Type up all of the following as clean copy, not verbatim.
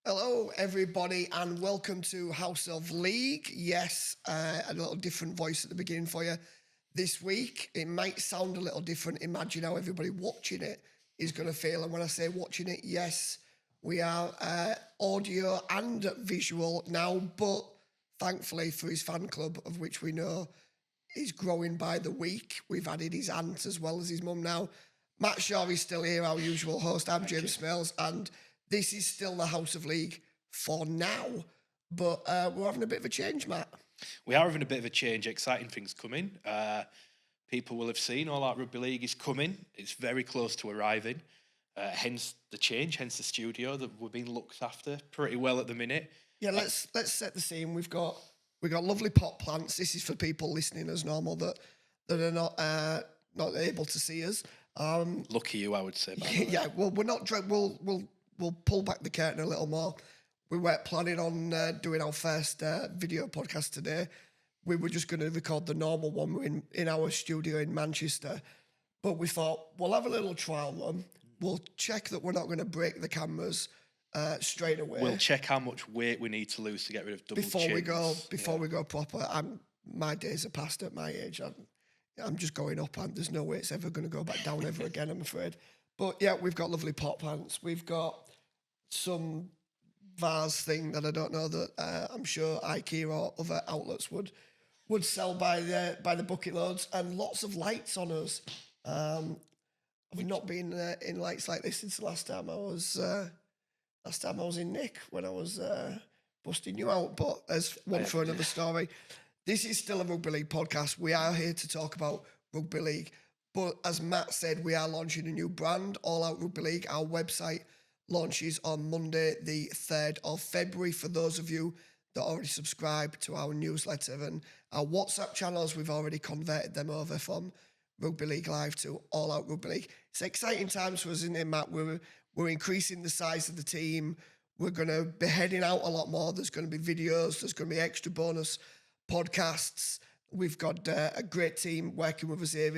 Hello, everybody, and welcome to House of League. Yes, a little different voice at the beginning for you this week. It might sound a little different. Imagine how everybody watching it is going to feel. And when I say watching it, yes, we are audio and visual now, but thankfully for his fan club, of which we know is growing by the week, we've added his aunt as well as his mum now. Matt Shaw is still here, our usual host. I'm James Smailes, and this is still the House of League for now, but we're having a bit of a change, Matt. We are having a bit of a change. Exciting things coming. People will have seen All Out Rugby League is coming. It's very close to arriving. Hence the change, hence the studio that we're being looked after pretty well at the minute. Yeah, let's set the scene. We've got lovely pot plants. This is for people listening as normal that are not able to see us. Lucky you, I would say. Yeah, well, we're not. We'll pull back the curtain a little more. We weren't planning on doing our first video podcast today. We were just going to record the normal one in our studio in Manchester. But we thought, we'll have a little trial run. We'll check that we're not going to break the cameras straight away. We'll check how much weight we need to lose to get rid of double before chins. we go proper. My days are past at my age. I'm just going up, and there's no way it's ever going to go back down ever again, I'm afraid. But yeah, we've got lovely pot plants. We've got some vase thing that I don't know that I'm sure IKEA or other outlets would sell by the bucket loads, and lots of lights on us. I've not been in lights like this since the last time I was in Nick when I was busting you out. But as one for another story. This is still a Rugby League podcast. We are here to talk about Rugby League. But as Matt said, we are launching a new brand, All Out Rugby League. Our website launches on Monday, the 3rd of February. For those of you that already subscribe to our newsletter and our WhatsApp channels, we've already converted them over from Rugby League Live to All Out Rugby League. It's exciting times for us, isn't it, Matt? We're increasing the size of the team. We're going to be heading out a lot more. There's going to be videos. There's going to be extra bonus podcasts. We've got a great team working with us here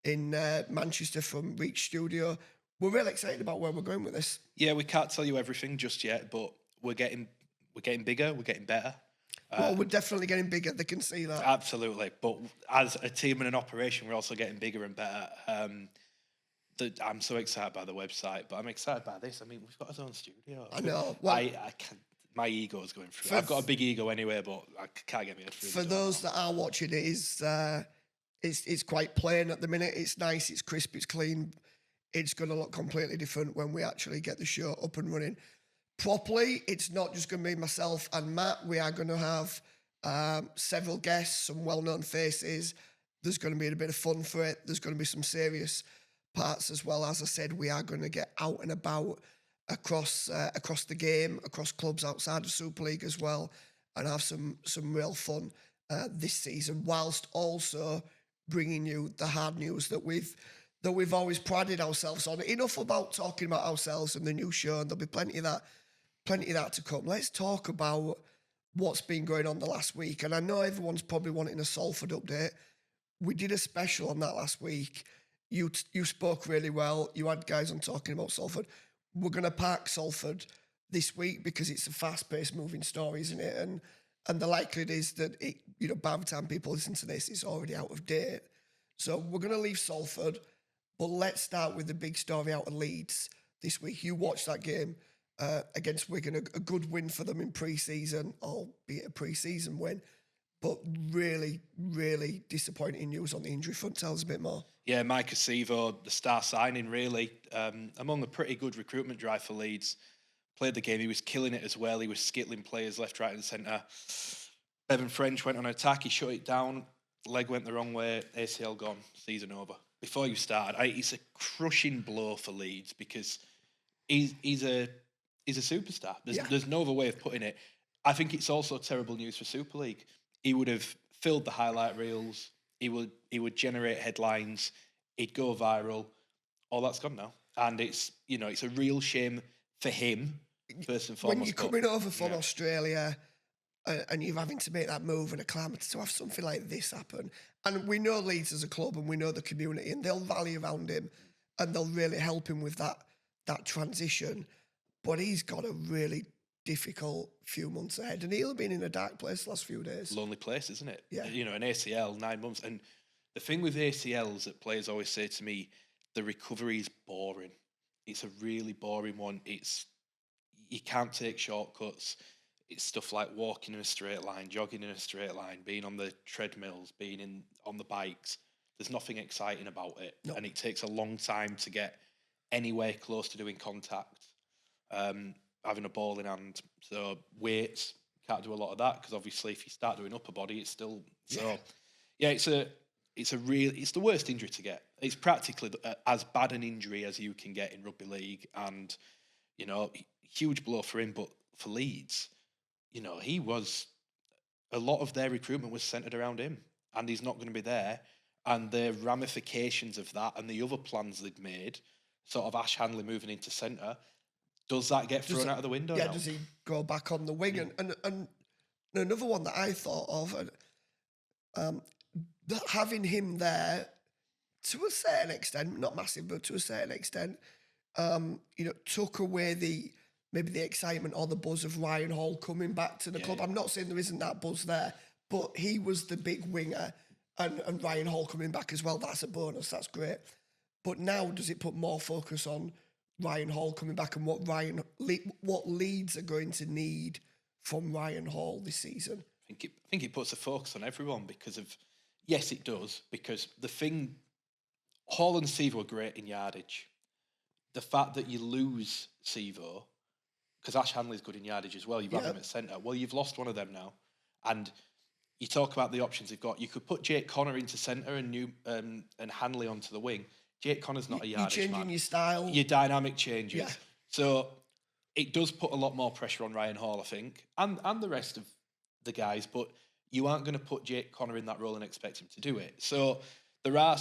in Manchester from Reach Studio. We're really excited about where we're going with this. Yeah, we can't tell you everything just yet, but we're getting bigger, we're getting better. Well, we're definitely getting bigger. They can see that. Absolutely. But as a team and an operation, we're also getting bigger and better. I'm so excited by the website, but I'm excited by this. I mean, we've got our own studio. I know. Well, I can't. My ego is going through. I've got a big ego anyway, but I can't get my head through. For those that are watching, it's quite plain at the minute. It's nice, it's crisp, it's clean. It's going to look completely different when we actually get the show up and running properly. It's not just going to be myself and Matt. We are going to have several guests, some well-known faces. There's going to be a bit of fun for it. There's going to be some serious parts as well. As I said, we are going to get out and about across the game, across clubs outside of Super League as well, and have some real fun this season, whilst also bringing you the hard news that we've always prided ourselves on. Enough about talking about ourselves and the new show, and there'll be plenty of that to come. Let's talk about what's been going on the last week. And I know everyone's probably wanting a Salford update. We did a special on that last week. You spoke really well. You had guys on talking about Salford. We're going to park Salford this week because it's a fast-paced moving story, isn't it? And the likelihood is that by the time people listen to this, it's already out of date. So we're going to leave Salford, but let's start with the big story out of Leeds this week. You watched that game against Wigan, a good win for them in pre-season, albeit a pre-season win, but really, really disappointing news on the injury front. Tell us a bit more. Yeah, Mike Acevo, the star signing, really, among a pretty good recruitment drive for Leeds. Played the game, he was killing it as well. He was skittling players left, right and centre. Bevan French went on attack, he shut it down, leg went the wrong way, ACL gone, season over. Before you started, it's a crushing blow for Leeds because he's a superstar. There's no other way of putting it. I think it's also terrible news for Super League. He would have filled the highlight reels. He would generate headlines. He'd go viral. All that's gone now, and it's a real shame for him first and foremost. When you're coming over from Australia and you're having to make that move and a climb to have something like this happen, and we know Leeds as a club and we know the community, and they'll rally around him and they'll really help him with that transition. But he's got to really difficult few months ahead, and he'll have been in a dark place the last few days. Lonely place, isn't it? Yeah. You know, an ACL, 9 months. And the thing with ACLs that players always say to me, the recovery is boring. It's a really boring one. You can't take shortcuts. It's stuff like walking in a straight line, jogging in a straight line, being on the treadmills, being on the bikes. There's nothing exciting about it. No. And it takes a long time to get anywhere close to doing contact. Having a ball in hand. So weights, can't do a lot of that because obviously if you start doing upper body, it's still it's the worst injury to get. It's practically as bad an injury as you can get in rugby league, and you know, huge blow for him. But for Leeds, you know, a lot of their recruitment was centered around him, and he's not going to be there. And the ramifications of that and the other plans they'd made, sort of Ash Hanley moving into centre. Does that get thrown out of the window? Yeah, now? does he go back on the wing? And another one that I thought of, having him there to a certain extent, not massive, but to a certain extent, took away maybe the excitement or the buzz of Ryan Hall coming back to the club. I'm not saying there isn't that buzz there, but he was the big winger, and Ryan Hall coming back as well. That's a bonus. That's great. But now, does it put more focus on Ryan Hall coming back and what Leeds are going to need from Ryan Hall this season? I think it puts a focus on everyone because of, yes, it does, because Hall and Sevo are great in yardage. The fact that you lose Sevo, because Ash Hanley's good in yardage as well, you've got him at centre. Well, you've lost one of them now. And you talk about the options you've got. You could put Jake Connor into centre and Hanley onto the wing. Jake Connor's not a yardage man. You're changing your style. Your dynamic changes. Yeah. So it does put a lot more pressure on Ryan Hall, I think, and the rest of the guys, but you aren't going to put Jake Connor in that role and expect him to do it. So there are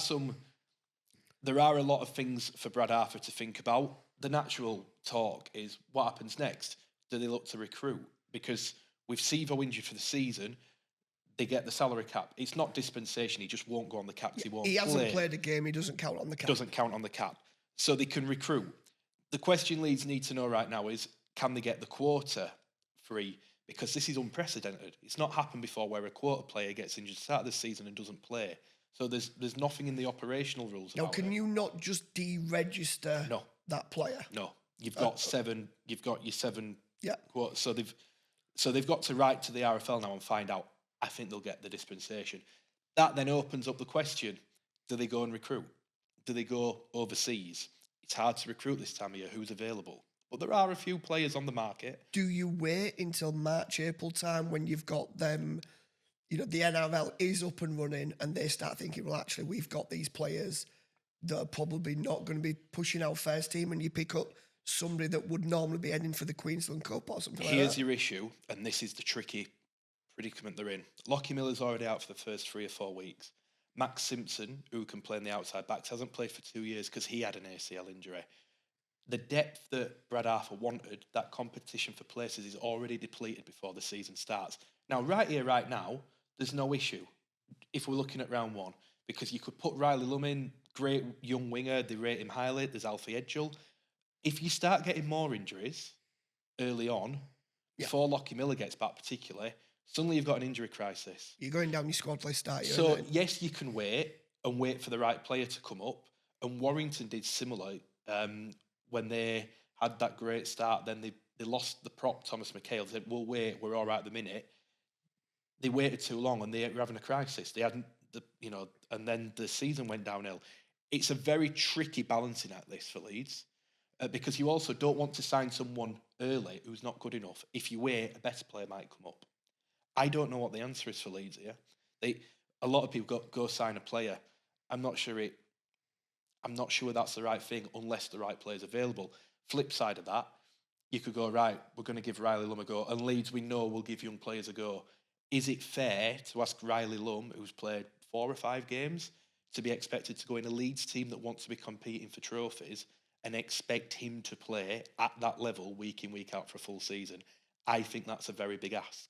a lot of things for Brad Arthur to think about. The natural talk is what happens next. Do they look to recruit? Because with Sevo injured for the season, they get the salary cap. It's not dispensation. He just won't go on the cap. He hasn't played a game. He doesn't count on the cap. Doesn't count on the cap. So they can recruit. The question Leeds need to know right now is, can they get the quota free? Because this is unprecedented. It's not happened before where a quota player gets injured at the start of the season and doesn't play. So there's nothing in the operational rules now, about can it. you not just deregister that player? No. You've got seven. You've got your 7 quotas. So they've got to write to the RFL now and find out. I think they'll get the dispensation. That then opens up the question, do they go and recruit? Do they go overseas? It's hard to recruit this time of year. Who's available? But there are a few players on the market. Do you wait until March, April time when you've got them, the NRL is up and running and they start thinking, well, actually, we've got these players that are probably not going to be pushing our first team, and you pick up somebody that would normally be heading for the Queensland Cup or something like that? Here's your issue, and this is the tricky predicament they're in. Lockie Miller's already out for the first 3 or 4 weeks. Max Simpson, who can play in the outside backs, hasn't played for 2 years because he had an ACL injury. The depth that Brad Arthur wanted, that competition for places, is already depleted before the season starts. Now, right here, right now, there's no issue if we're looking at round 1, because you could put Riley Lum in, great young winger, they rate him highly, there's Alfie Edgell. If you start getting more injuries early on, before Lockie Miller gets back particularly, suddenly you've got an injury crisis. You're going down your squad list, aren't you? So, yes, you can wait for the right player to come up. And Warrington did similar when they had that great start. Then they lost the prop, Thomas McHale. They said, we'll wait, we're all right at the minute. They waited too long and they were having a crisis. They hadn't, and then the season went downhill. It's a very tricky balancing act, this, for Leeds. Because you also don't want to sign someone early who's not good enough. If you wait, a better player might come up. I don't know what the answer is for Leeds here. A lot of people go sign a player. I'm not sure that's the right thing unless the right player's available. Flip side of that, you could go, right, we're going to give Riley Lum a go. And Leeds, we know, will give young players a go. Is it fair to ask Riley Lum, who's played 4 or 5 games, to be expected to go in a Leeds team that wants to be competing for trophies and expect him to play at that level week in, week out for a full season? I think that's a very big ask.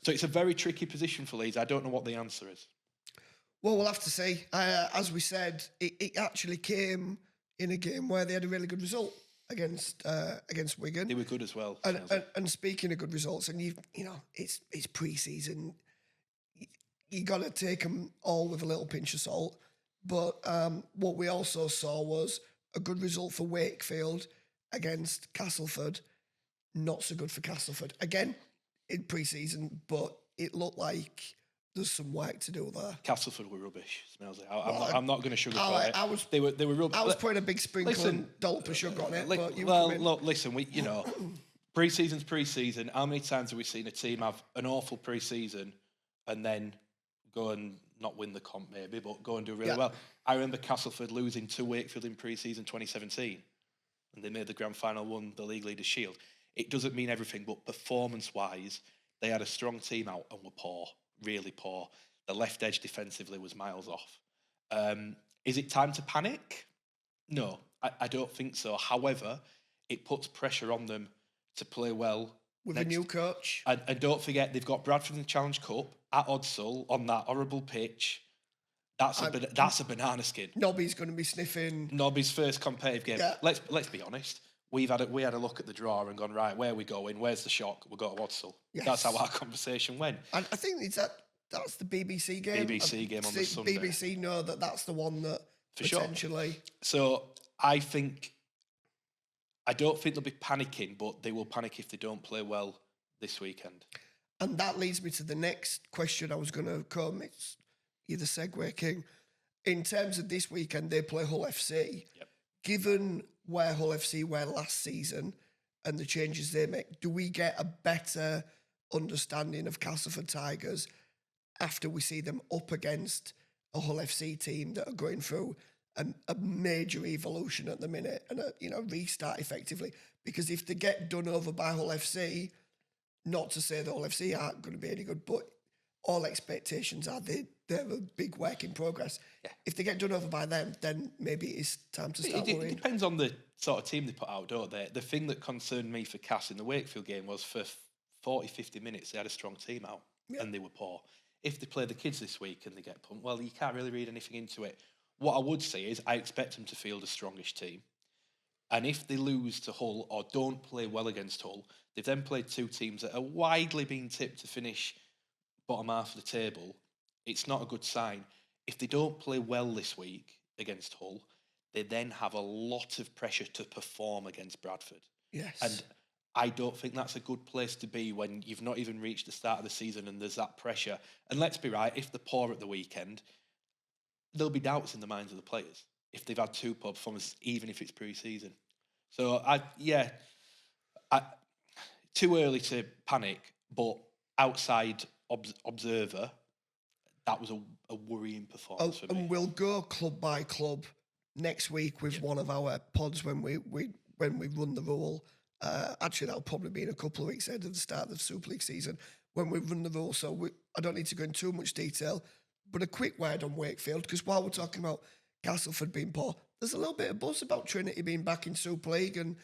So it's a very tricky position for Leeds. I don't know what the answer is. Well, we'll have to see. As we said, it actually came in a game where they had a really good result. against Wigan. They were good as well. And speaking of good results, and you know, it's pre-season. You got to take them all with a little pinch of salt. But what we also saw was a good result for Wakefield against Castleford. Not so good for Castleford. Again, in pre-season, but it looked like there's some work to do there. Castleford were rubbish. Smells like I'm not going to sugarcoat it. They were rubbish. I was putting a big sprinkle and dollop of sugar on it. Look, listen. Pre-season's pre-season. How many times have we seen a team have an awful pre-season and then go and not win the comp maybe, but go and do really well? I remember Castleford losing to Wakefield in pre-season 2017, and they made the grand final, won the League Leaders Shield. It doesn't mean everything, but performance-wise, they had a strong team out and were poor, really poor. The left edge defensively was miles off. Is it time to panic? No, I don't think so. However, it puts pressure on them to play well. With a new coach. And don't forget, they've got Bradford in the Challenge Cup at Odsall on that horrible pitch. That's a banana skin. Nobby's going to be sniffing. Nobby's first competitive game. Yeah. Let's be honest. We had a look at the draw and gone, right, where are we going? Where's the shock? We'll go to Odsall. Yes. That's how our conversation went. And I think that's the BBC game. BBC game on the Sunday. BBC know that's the one that for potentially. Sure. So I don't think they'll be panicking, but they will panic if they don't play well this weekend. And that leads me to the next question I was going to come. You're the segue king. In terms of this weekend, they play Hull FC. Yep. Given where Hull FC were last season and the changes they make, do we get a better understanding of Castleford Tigers after we see them up against a Hull FC team that are going through a major evolution at the minute and a restart effectively? Because if they get done over by Hull FC, not to say that Hull FC aren't going to be any good, but all expectations are they're a big work in progress. Yeah. If they get done over by them, then maybe it's time to start worrying. It depends on the sort of team they put out, don't they? The thing that concerned me for Cass in the Wakefield game was for 40, 50 minutes, they had a strong team out and they were poor. If they play the kids this week and they get pumped, well, you can't really read anything into it. What I would say is I expect them to field a strongish team. And if they lose to Hull or don't play well against Hull, they've then played two teams that are widely being tipped to finish bottom half of the table. It's not a good sign. If they don't play well this week against Hull, they then have a lot of pressure to perform against Bradford. Yes. And I don't think that's a good place to be when you've not even reached the start of the season and there's that pressure. And let's be right, if they're poor at the weekend, there'll be doubts in the minds of the players if they've had two poor performances, even if it's pre-season. So, too early to panic, but outside observer, that was a worrying performance for me. And we'll go club by club next week with one of our pods when we run the rule. Actually, that'll probably be in a couple of weeks ahead of the start of the Super League season when we run the rule. So I don't need to go into too much detail, but a quick word on Wakefield, because while we're talking about Castleford being poor, there's a little bit of buzz about Trinity being back in Super League and,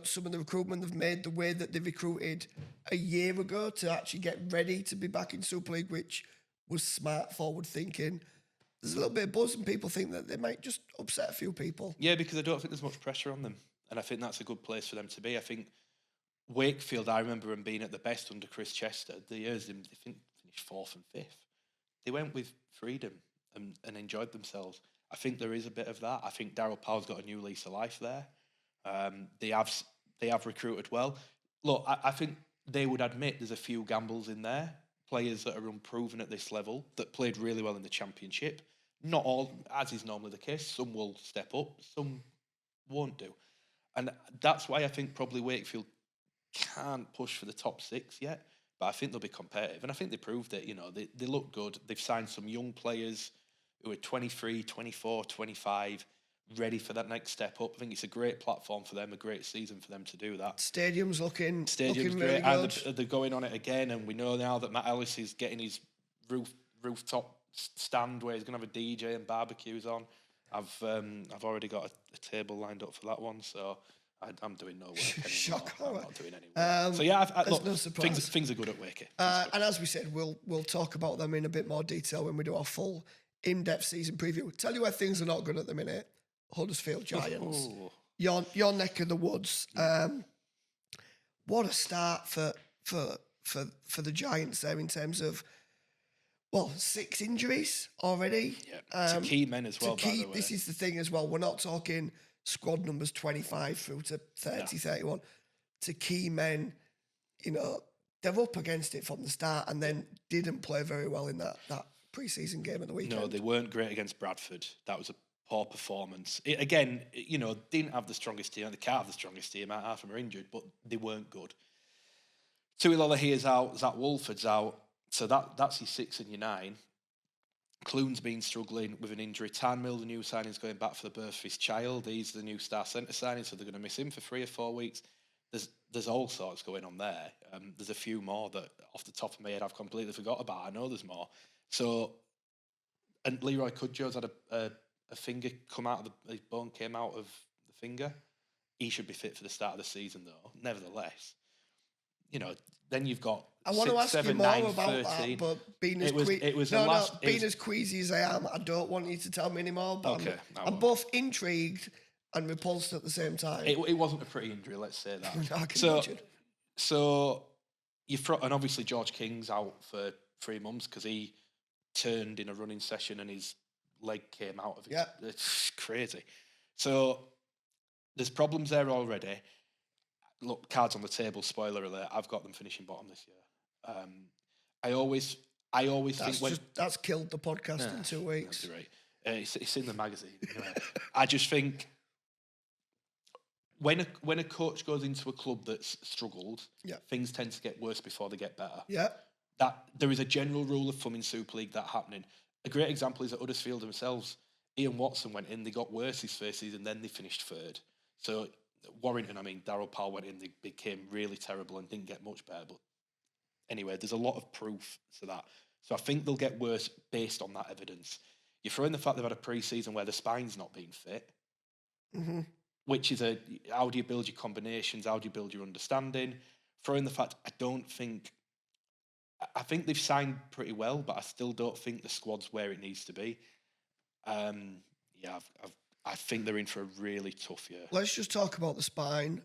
some of the recruitment they've made, the way that they recruited a year ago to actually get ready to be back in Super League, which was smart, forward thinking. There's a little bit of buzz and people think that they might just upset a few people. Yeah, because I don't think there's much pressure on them. And I think that's a good place for them to be. I think Wakefield, I remember them being at the best under Chris Chester. The years they finished 4th and 5th. They went with freedom and enjoyed themselves. I think there is a bit of that. I think Darryl Powell's got a new lease of life there. They have recruited well. Look, I think they would admit there's a few gambles in there. Players that are unproven at this level that played really well in the Championship. Not all, as is normally the case. Some will step up, some won't do. And that's why I think probably Wakefield can't push for the top 6 yet. But I think they'll be competitive. And I think they proved it. They look good. They've signed some young players who are 23, 24, 25, ready for that next step up. I think it's a great platform for them, a great season for them to do that. Stadium's looking great. Really good. And they're going on it again. And we know now that Matt Ellis is getting his rooftop stand where he's going to have a DJ and barbecues on. I've already got a table lined up for that one, so I'm doing no work anymore. Shock. I'm not doing any work. So yeah, look, no surprise. Things are good at Wakey. And as we said, we'll talk about them in a bit more detail when we do our full in-depth season preview. Tell you where things are not good at the minute. Huddersfield Giants. your neck of the woods. What a start for the Giants there in terms of 6 injuries already. Yeah, to key men as well. By the way, this is the thing as well. We're not talking squad numbers 25 through to 30, 31. To key men, they're up against it from the start, and then didn't play very well in that pre-season game at the weekend. No, they weren't great against Bradford. That was a poor performance. Again, didn't have the strongest team. They can't have the strongest team. Half of them are injured, but they weren't good. Tuilolohi's out. Zach Wolford's out. So that's your 6 and your 9. Clune's been struggling with an injury. Tanmill, the new signing's going back for the birth of his child. He's the new star centre signing, so they're going to miss him for 3 or 4 weeks. There's all sorts going on there. There's a few more that, off the top of my head, I've completely forgot about. I know there's more. So, and Leroy Cudjow's had a finger come out of his bone came out of the finger. He should be fit for the start of the season, though. Nevertheless, then you've got. I want 6, to ask 7, you more 9, about 13. that, but being as as queasy as I am, I don't want you to tell me anymore. But Okay, I'm both intrigued and repulsed at the same time. It wasn't a pretty injury, let's say that. I can imagine. So and obviously George King's out for 3 months because he turned in a running session and his leg came out of it. Yeah. It's crazy. So there's problems there already. Look, cards on the table, spoiler alert, I've got them finishing bottom this year. I always think that's killed the podcast in 2 weeks. That's right. It's in the magazine. I just think when a coach goes into a club that's struggled, things tend to get worse before they get better. Yeah. That there is a general rule of thumb in Super League that happening. A great example is at Huddersfield themselves. Ian Watson went in, they got worse his first season, then they finished 3rd. So Warrington, Darryl Powell went in, they became really terrible and didn't get much better. But anyway, there's a lot of proof to that. So I think they'll get worse based on that evidence. You throw in the fact they've had a pre-season where the spine's not been fit, which is how do you build your combinations? How do you build your understanding? Throw in the fact I think they've signed pretty well, but I still don't think the squad's where it needs to be. I think they're in for a really tough year. Let's just talk about the spine.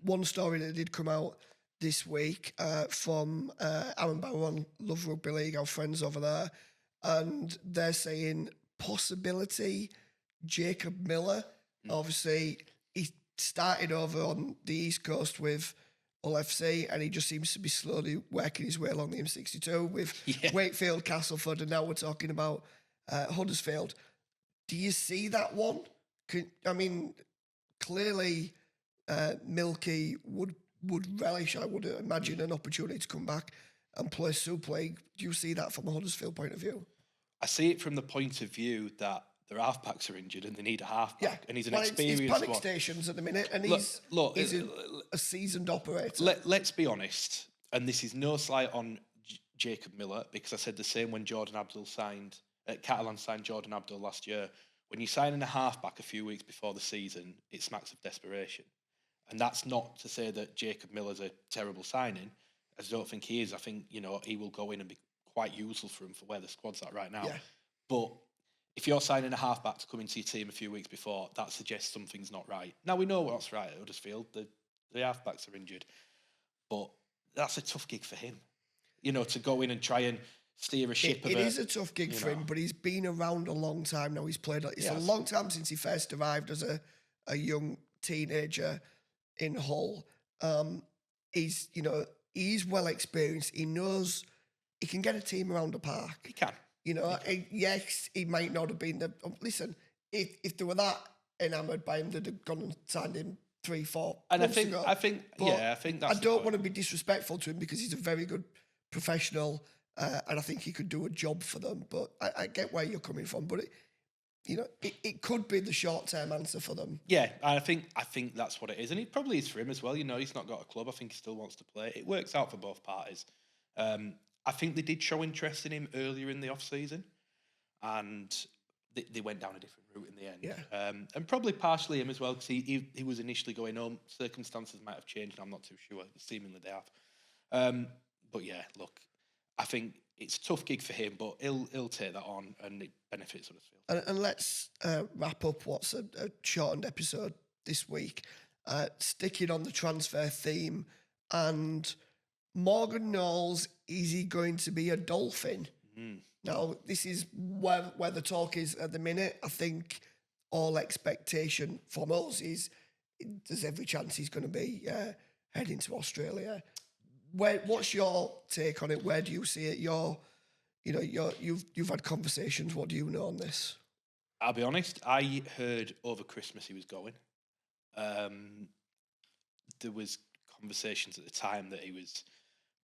One story that did come out this week from Aaron Barrow on Love Rugby League, our friends over there, and they're saying possibility Jacob Miller. Obviously, he started over on the East Coast with Hull FC, and he just seems to be slowly working his way along the M62 with Wakefield, Castleford, and now we're talking about Huddersfield. Do you see that one? Clearly, Milky would relish, I would imagine, an opportunity to come back and play Super League. Do you see that from a Huddersfield point of view? I see it from the point of view that their halfbacks are injured and they need a halfback, and he's an experienced He's panic stations at the minute, and he's a seasoned operator. Let's be honest, and this is no slight on Jacob Miller, because I said the same when Catalan signed Jordan Abdul last year. When you sign in a halfback a few weeks before the season, it smacks of desperation. And that's not to say that Jacob Miller's a terrible signing. I don't think he is. I think, he will go in and be quite useful for him for where the squad's at right now. Yeah. But if you're signing a halfback to come into your team a few weeks before, that suggests something's not right. Now, we know what's right at Huddersfield. The halfbacks are injured. But that's a tough gig for him. To go in and try and steer a ship. It is a tough gig for him, but he's been around a long time now. He's played. It's a long time since he first arrived as a young teenager in Hull. He's well experienced. He knows he can get a team around the park. He can. Yes, he might not have been the. Listen, if they were that enamoured by him, they'd have gone and signed him 3-4 months ago. I think that's. I don't want to be disrespectful to him because he's a very good professional. And I think he could do a job for them, but I get where you're coming from. But it could be the short-term answer for them. Yeah, I think that's what it is, and it probably is for him as well. He's not got a club. I think he still wants to play. It works out for both parties. I think they did show interest in him earlier in the off-season, and they went down a different route in the end. Yeah. And probably partially him as well, because he was initially going home. Circumstances might have changed. I'm not too sure. Seemingly they have. But yeah, look. I think it's a tough gig for him, but he'll take that on, and it benefits Huddersfield. And let's wrap up what's a shortened episode this week, sticking on the transfer theme, and Morgan Knowles, is he going to be a Dolphin? Now, this is where the talk is at the minute. I think all expectation from us is there's every chance he's going to be heading to Australia. What's your take on it? Where do you see it? You've had conversations. What do you know on this? I'll be honest. I heard over Christmas he was going. There was conversations at the time that he was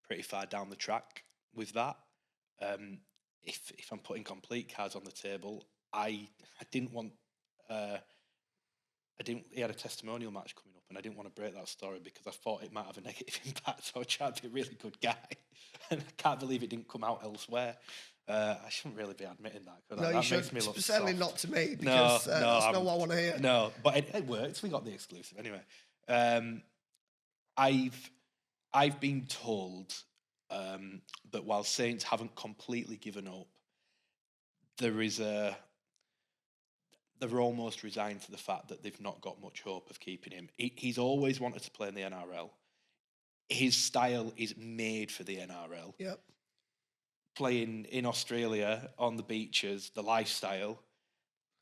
pretty far down the track with that. If I'm putting complete cards on the table, I didn't want. He had a testimonial match coming up, and I didn't want to break that story because I thought it might have a negative impact. So I tried to be a really good guy, and I can't believe it didn't come out elsewhere. I shouldn't really be admitting that. No, that you makes me look certainly soft. not to me because that's not what I want to hear. No, but it worked. We got the exclusive anyway. I've been told that while Saints haven't completely given up, they're almost resigned to the fact that they've not got much hope of keeping him. He's always wanted to play in the NRL. His style is made for the NRL. Yep. Playing in Australia on the beaches, the lifestyle.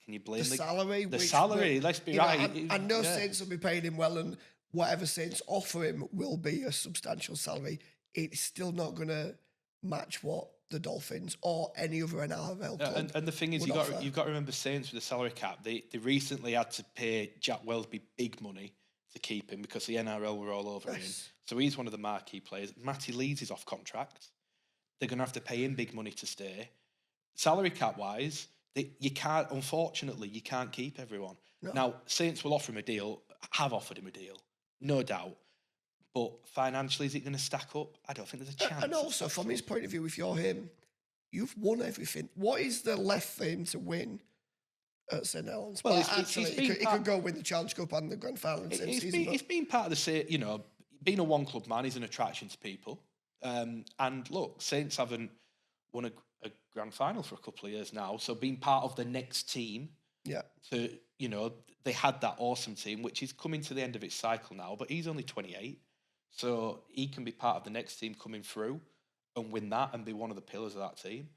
Can you blame the salary? The salary, let's be right. I know Saints will be paying him well, and whatever Saints offer him will be a substantial salary. It's still not going to match what the Dolphins or any other NRL club and the thing is, you've got to remember Saints with the salary cap. They recently had to pay Jack Wellesby big money to keep him because the NRL were all over him. So he's one of the marquee players. Matty Leeds is off contract. They're going to have to pay him big money to stay. Salary cap wise, unfortunately, you can't keep everyone. No. Now, Saints will offer him a deal, have offered him a deal, no doubt. But financially, is it going to stack up? I don't think there's a chance. And also, from his point of view, if you're him, you've won everything. What is there left for him to win at St Helens? Well, he could go win the Challenge Cup and the Grand Final in the same season. It's been part of the, being a one-club man is an attraction to people. And look, Saints haven't won a Grand Final for a couple of years now. So being part of the next team, they had that awesome team, which is coming to the end of its cycle now, but he's only 28. So he can be part of the next team coming through and win that and be one of the pillars of that team.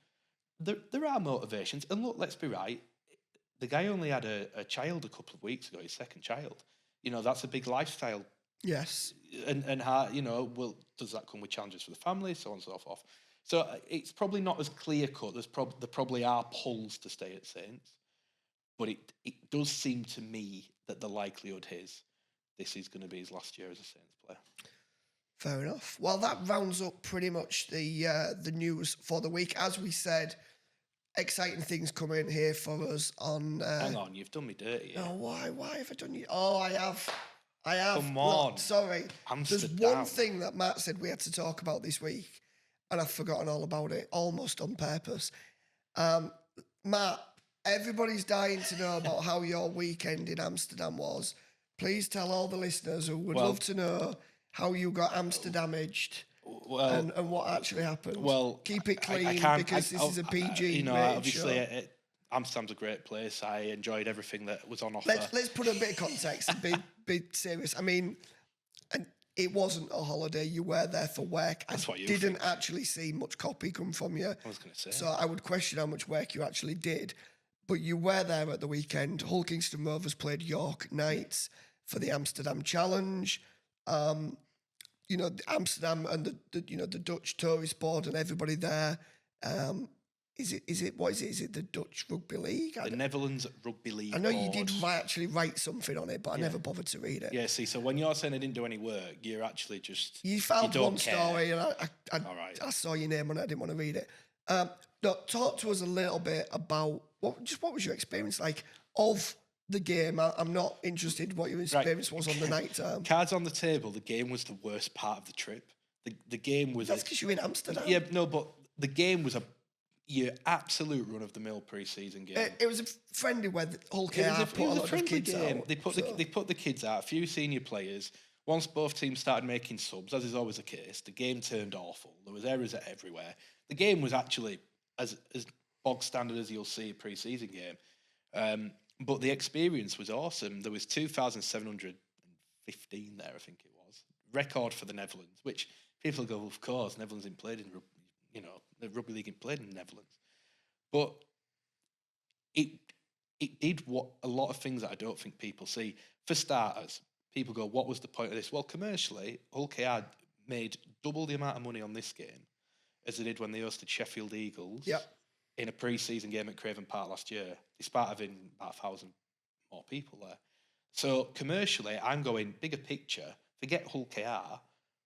There are motivations. And look, let's be right. The guy only had a child a couple of weeks ago, his second child. That's a big lifestyle. Yes. And how, does that come with challenges for the family, so on and so forth. So it's probably not as clear-cut. There probably are pulls to stay at Saints. But it does seem to me that the likelihood is this is going to be his last year as a Saints player. Fair enough. Well, that rounds up pretty much the news for the week. As we said, exciting things coming here for us on... Hang on, you've done me dirty. No, why have I done you? Oh, I have. Come on. Look, sorry. Amster-damaged. There's one thing that Matt said we had to talk about this week, and I've forgotten all about it, almost on purpose. Matt, everybody's dying to know about how your weekend in Amsterdam was. Please tell all the listeners who would love to know how you got Amster-damaged and what actually happened. Well, keep it clean because this is a PG. Obviously, Amsterdam's a great place. I enjoyed everything that was on offer. Let's put a bit of context and be serious. I mean, and it wasn't a holiday. You were there for work. That's what you didn't actually see much copy come from you. I was going to say. So I would question how much work you actually did. But you were there at the weekend. Hull Kingston Rovers played York Knights for the Amsterdam Challenge. Amsterdam and the Dutch tourist board and everybody there. Is it the Dutch Rugby League? The Netherlands Rugby League. I know you did actually write something on it, but I never bothered to read it. Yeah, see, so when you're saying I didn't do any work, you're actually just... You found one story and I saw your name on it, I didn't want to read it. Talk to us a little bit about what was your experience like of the game. I'm not interested what your experience was on the night time. Cards on the table, the game was the worst part of the trip. The game was... That's because you're in Amsterdam. Yeah, no, but the game was your absolute run-of-the-mill pre-season game. It was a friendly where Hull KR put a lot of kids game. out. They put the kids out, a few senior players. Once both teams started making subs, as is always the case, the game turned awful. There was errors everywhere. The game was actually as bog standard as you'll see a pre-season game. But the experience was awesome. There was 2,715 there, I think it was. Record for the Netherlands, which people go, of course, Netherlands ain't played in, the rugby league ain't played in the Netherlands. But it did what a lot of things that I don't think people see. For starters, people go, what was the point of this? Well, commercially, Hull KR made double the amount of money on this game as they did when they hosted Sheffield Eagles in a pre-season game at Craven Park last year, despite having about 1,000 more people there. So commercially, I'm going bigger picture, forget Hull KR,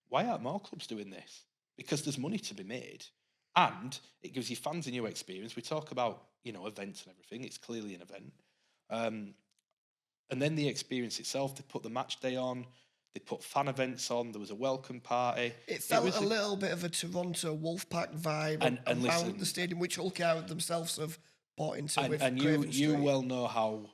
why aren't more clubs doing this? Because there's money to be made. And it gives you fans a new experience. We talk about, events and everything. It's clearly an event. And then the experience itself, they put the match day on, they put fan events on, there was a welcome party. It felt a little bit of a Toronto Wolfpack vibe around listen, the stadium, which Hull KR themselves have bought into with And Craven you Street. well know how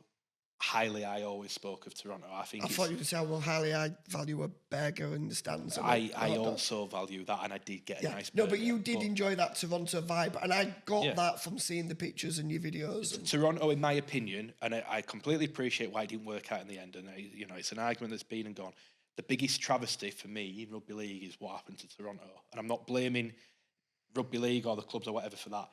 highly I always spoke of Toronto. I thought you would say how highly I value a burger in the stands. I also value that, and I did get a nice burger. No, but you did enjoy that Toronto vibe, and I got that from seeing the pictures and your videos. Toronto, in my opinion, and I completely appreciate why it didn't work out in the end, and it's an argument that's been and gone. The biggest travesty for me in rugby league is what happened to Toronto, and I'm not blaming rugby league or the clubs or whatever for that.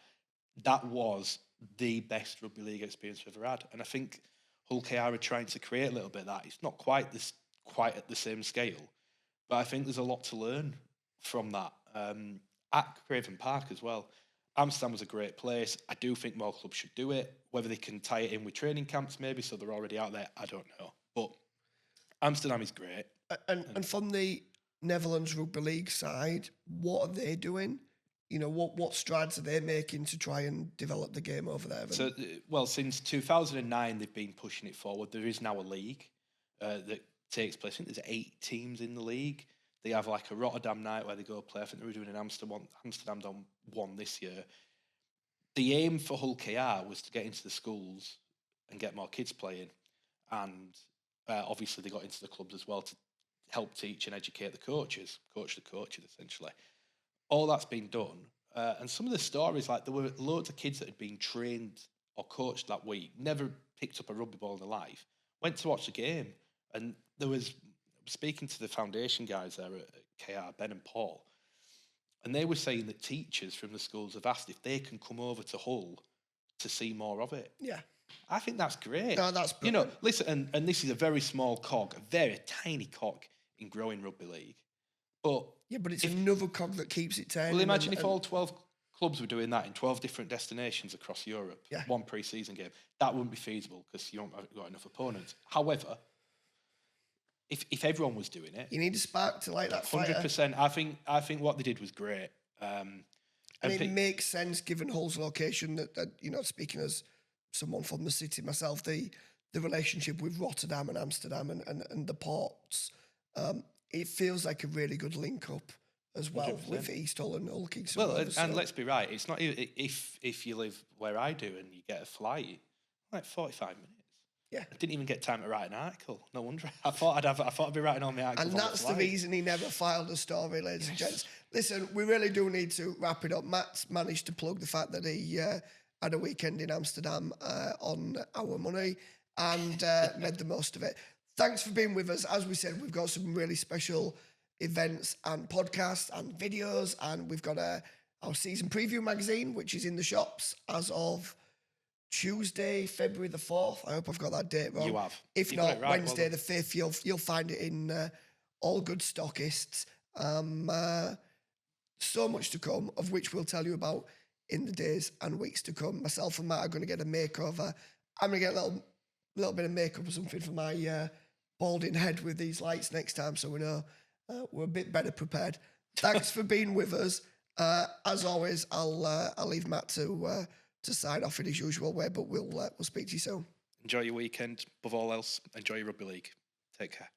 That was the best rugby league experience we've ever had, and I think Hull KR are trying to create a little bit of that. It's not quite at the same scale, but I think there's a lot to learn from that. At Craven Park as well, Amsterdam was a great place. I do think more clubs should do it. Whether they can tie it in with training camps maybe, so they're already out there, I don't know. But Amsterdam is great. And from the Netherlands Rugby League side, what are they doing? What strides are they making to try and develop the game over there? So, since 2009, they've been pushing it forward. There is now a league that takes place. I think there's 8 teams in the league. They have like a Rotterdam night where they go play. I think they were doing an Amsterdam one this year. The aim for Hull KR was to get into the schools and get more kids playing. And obviously they got into the clubs as well to help teach and educate the coaches, coach the coaches essentially. All that's been done. And some of the stories, like there were loads of kids that had been trained or coached that week, never picked up a rugby ball in their life, went to watch the game. And speaking to the foundation guys there at KR, Ben and Paul, and they were saying that teachers from the schools have asked if they can come over to Hull to see more of it. Yeah. I think that's great. No, that's brilliant. Listen, and this is a very small cog, a very tiny cog in growing rugby league. But it's another cog that keeps it turning. Well, imagine if all 12 clubs were doing that in 12 different destinations across Europe, one pre-season game. That wouldn't be feasible because you haven't got enough opponents. However, if everyone was doing it, you need a spark to like that. 100%. I think what they did was great. And it makes sense given Hull's location. That speaking as someone from the city myself, the relationship with Rotterdam and Amsterdam and the ports. It feels like a really good link up as well 100%. With East Hull and Hull Kings. Well, and let's be right, it's not if you live where I do and you get a flight, like 45 minutes. Yeah, I didn't even get time to write an article. No wonder. I thought I'd be writing all my articles. And that's the reason he never filed a story, ladies and gents. Listen, we really do need to wrap it up. Matt's managed to plug the fact that he had a weekend in Amsterdam on our money and made the most of it. Thanks for being with us. As we said, we've got some really special events and podcasts and videos, and we've got our season preview magazine, which is in the shops as of Tuesday, February the 4th. I hope I've got that date wrong. You have. If not, right, Wednesday the 5th, you'll find it in all good stockists. So much to come, of which we'll tell you about in the days and weeks to come. Myself and Matt are going to get a makeover. I'm going to get a little bit of makeup or something for my balding head with these lights next time, so we know we're a bit better prepared. Thanks for being with us. As always, I'll leave Matt to sign off in his usual way, but we'll speak to you soon. Enjoy your weekend. Above all else, enjoy your rugby league. Take care.